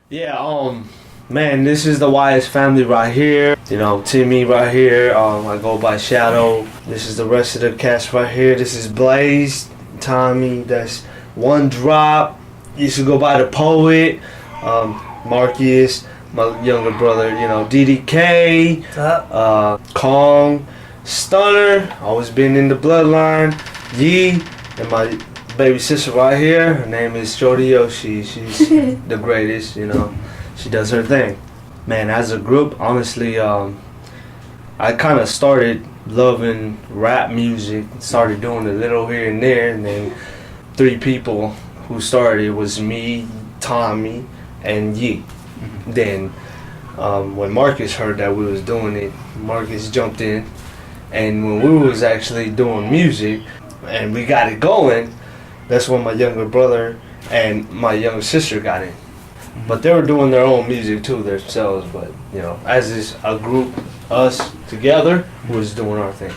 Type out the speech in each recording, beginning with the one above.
Yeah, man, this is the YS family right here. You know, Timmy right here. I go by Shadow. This is the rest of the cast right here. This is Blaze, Tommy. That's One Drop. You should go by the Poet. Marcus, my younger brother. You know, DDK. What's up? Kong, Stunner. Always been in the bloodline. Yee, and my baby sister right here. Her name is Jody Yoshi. She's the greatest. You know. She does her thing. Man, as a group, honestly, I kind of started loving rap music, started doing a little here and there, and then 3 people who started was me, Tommy, and Yee. Then when Marcus heard that we was doing it, Marcus jumped in, and when we was actually doing music, and we got it going, that's when my younger brother and my younger sister got in. But they were doing their own music too themselves, but you know, as is a group, us together was doing our thing.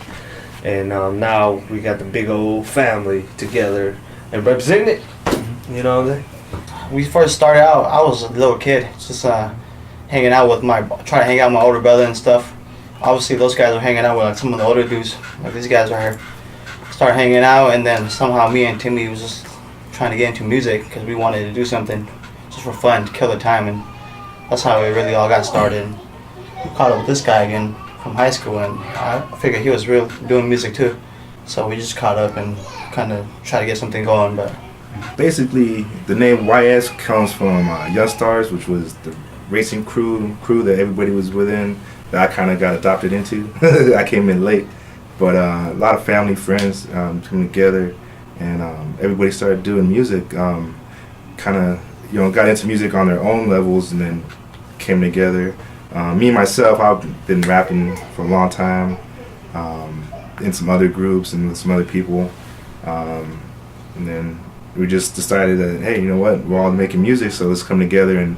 And now we got the big old family together and representing it. You know, We first started out, I was a little kid, just hanging out with trying to hang out with my older brother and stuff. Obviously those guys were hanging out with like some of the older dudes, like these guys right here. Started hanging out, and then somehow me and Timmy was just trying to get into music because we wanted to do something just for fun, to kill the time, and that's how it really all got started. We caught up with this guy again from high school, and I figured he was doing music too, so we just caught up and kind of tried to get something going. But basically, the name YS comes from Young Stars, which was the racing crew that everybody was within, that I kind of got adopted into. I came in late, but a lot of family, friends came together, and everybody started doing music. Kind of, got into music on their own levels, and then came together. Me myself, I've been rapping for a long time, in some other groups and with some other people, and then we just decided that, hey, you know what, we're all making music, so let's come together and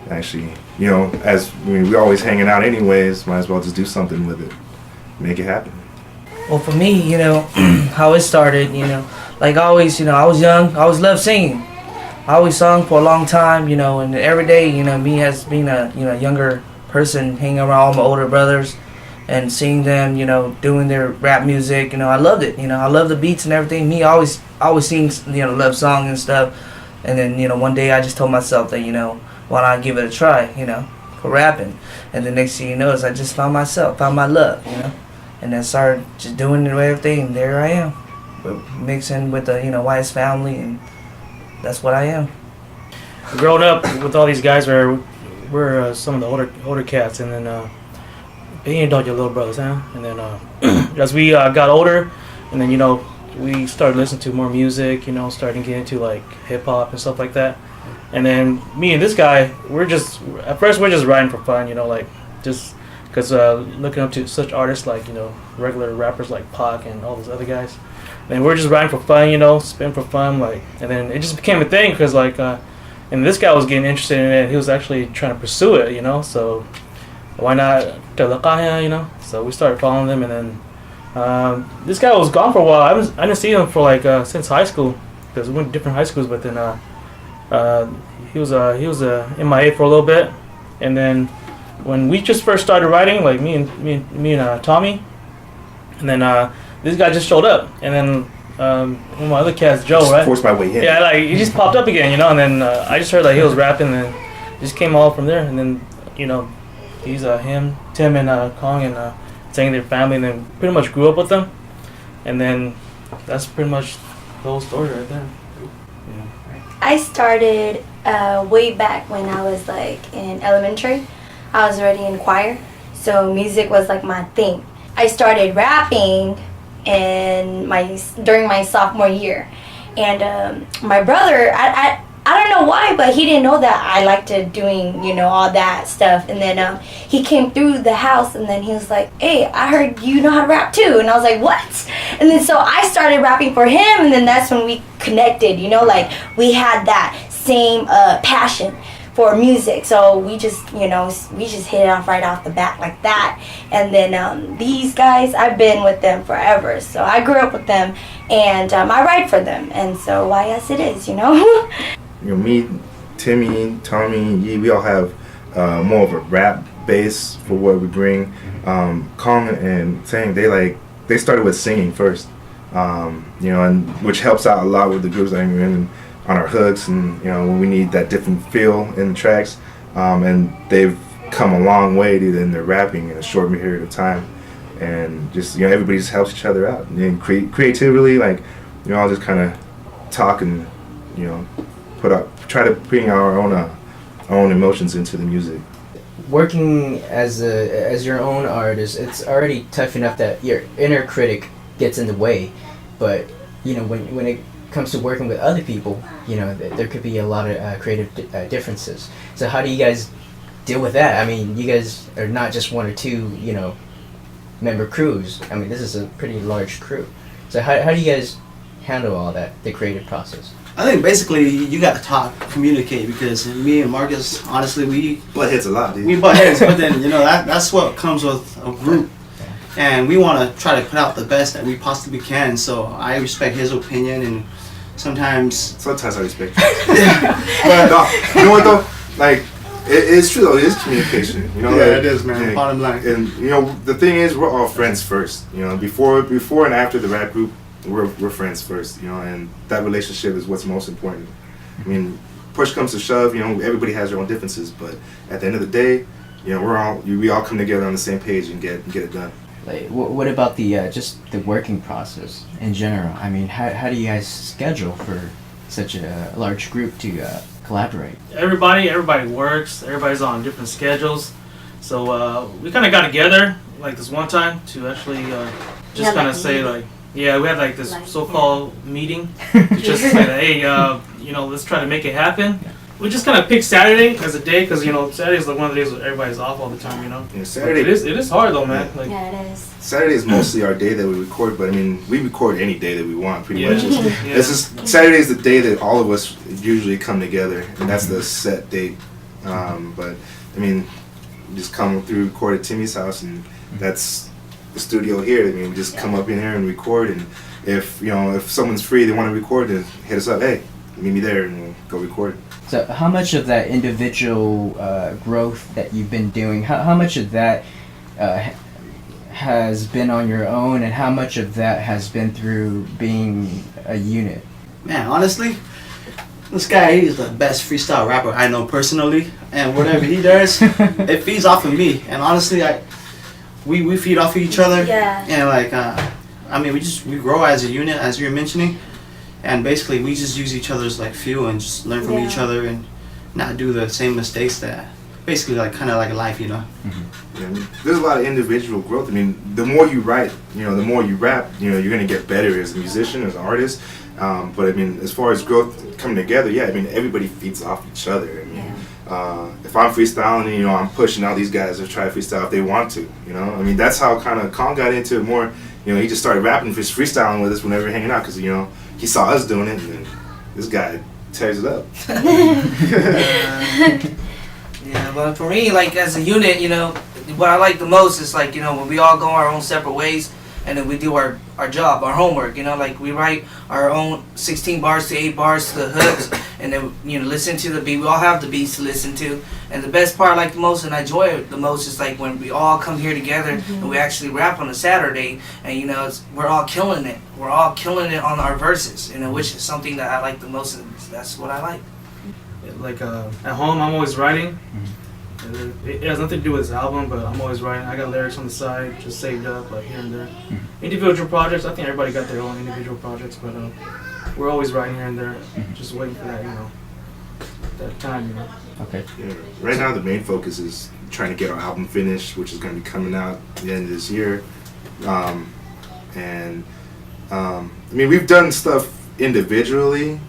actually, as we're always hanging out anyways, might as well just do something with it, make it happen. Well, for me, how it started, like always, I was young, I always loved singing. I always sung for a long time, and every day, me as being a, younger person, hanging around all my older brothers and seeing them, doing their rap music, I loved it, I love the beats and everything. Me, I always sing, love songs and stuff. And then, one day I just told myself that, why not give it a try, for rapping. And the next thing you know is I just found my love, and then started just doing everything. There I am, mixing with the, YS family, and that's what I am. Growing up with all these guys, we're some of the older cats, and then you ain't your little brothers, huh? And then as we got older, and then we started listening to more music, starting to get into like hip hop and stuff like that. And then me and this guy, at first we're just writing for fun, like just because looking up to such artists like regular rappers like Pac and all those other guys. And we're just writing for fun, spin for fun, like, and then it just became a thing because like, and this guy was getting interested in it. He was actually trying to pursue it, so why not, So we started following them, and then this guy was gone for a while. I didn't see him for like since high school, because we went to different high schools. But then he was MIA for a little bit, and then when we just first started writing, like me and Tommy, and then this guy just showed up, and then one of my other cats, Joe, just right? Forced my way in. Yeah, like he just popped up again, and then I just heard like he was rapping, and just came all from there, and then he's him, Tim, and Kong, and saying their family, and then pretty much grew up with them, and then that's pretty much the whole story right there. Yeah. I started way back when I was like in elementary. I was already in choir, so music was like my thing. I started rapping during my sophomore year, and my brother, I don't know why, but he didn't know that I liked doing all that stuff. And then he came through the house, and then he was like, "Hey, I heard you know how to rap too." And I was like, "What?" And then so I started rapping for him, and then that's when we connected. Like we had that same passion for music, so we just hit it off right off the bat like that. And then these guys, I've been with them forever, so I grew up with them, and I write for them, and so YS it is. Me Timmy, Tommy, Yee, we all have more of a rap base for what we bring. Kong and Tang, they started with singing first, you know, and which helps out a lot with the groups that I'm in on our hooks, and you know, when we need that different feel in the tracks, and they've come a long way in their rapping in a short period of time, and just, you know, everybody just helps each other out, and creatively, like, you know, I'll just kind of talk and, you know, try to bring our own emotions into the music. Working as your own artist, it's already tough enough that your inner critic gets in the way, but you know, when it comes to working with other people, you know, there could be a lot of creative differences. So how do you guys deal with that? I mean, you guys are not just one or two, you know, member crews. I mean, this is a pretty large crew. So how do you guys handle all that, the creative process? I think basically you got to talk, communicate, because me and Marcus, honestly, we Butt heads a lot, dude. butt heads, but then, you know, that's what comes with a group, and we want to try to put out the best that we possibly can. So I respect his opinion, and sometimes I respect you. But no, you know what though? Like, it's true though. It is communication. You know. yeah, like, it is, man. yeah, Bottom line. And you know, the thing is, we're all friends first. You know, before and after the rap group, we're friends first. You know, and that relationship is what's most important. I mean, push comes to shove, you know, everybody has their own differences, but at the end of the day, you know, we all come together on the same page and get it done. Like, what about the just the working process in general? I mean, how do you guys schedule for such a large group to collaborate? Everybody works. Everybody's on different schedules. So we kind of got together like this one time to actually just kind of say like, yeah, we had like this so-called meeting to just say that, hey, you know, let's try to make it happen. We just kind of picked Saturday as a day because, you know, Saturday is like one of the days where everybody's off all the time, you know. Yeah, Saturday. It is hard though, man. Like, Yeah, it is. Saturday is mostly our day that we record, but I mean, we record any day that we want, pretty Yeah. much. It's just Saturday is the day that all of us usually come together, and that's the set date. But I mean, we just come through, record at Timmy's house, and that's the studio here. I mean, we just come up in here and record, and if someone's free, they want to record, then hit us up. Hey, meet me there, and we'll go record. So how much of that individual growth that you've been doing, how much of that has been on your own, and how much of that has been through being a unit? Man, honestly, this guy, he's the best freestyle rapper I know personally, and whatever he does, it feeds off of me. And honestly, we feed off of each other. Yeah. And like, I mean, we grow as a unit, as you're mentioning, and basically we just use each other's like fuel and just learn from each other and not do the same mistakes that basically like kind of like life, you know. Yeah, I mean, there's a lot of individual growth. I mean, the more you write, you know, the more you rap, you know, you're gonna get better as a musician, as an artist. But I mean, as far as growth coming together, yeah, I mean, everybody feeds off each other. I mean, if I'm freestyling, you know, I'm pushing all these guys to try to freestyle if they want to, you know. I mean, that's how kind of Kong got into it more. You know, he just started rapping, just freestyling with us whenever we're hanging out, because, you know, he saw us doing it, and then this guy tears it up. Yeah, but for me, like, as a unit, you know, what I like the most is, like, you know, when we all go our own separate ways, and then we do our job, our homework, you know, like, we write our own 16 bars to 8 bars to the hooks, and then, you know, listen to the beat. We all have the beats to listen to, and the best part I like the most, and I enjoy it the most, is, like, when we all come here together, and we actually rap on a Saturday, and, you know, we're all killing it. We're all killing it on our verses, you know, which is something that I like the most, and that's what I like. like at home, I'm always writing. It has nothing to do with this album, but I'm always writing. I got lyrics on the side, just saved up, like here and there. Individual projects, I think everybody got their own individual projects, but we're always writing here and there, just waiting for that, you know, that time, you know. Okay. Yeah. Right now, the main focus is trying to get our album finished, which is going to be coming out at the end of this year. I mean, we've done stuff individually,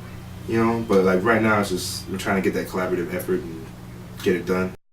you know, but like right now, it's just we're trying to get that collaborative effort and get it done.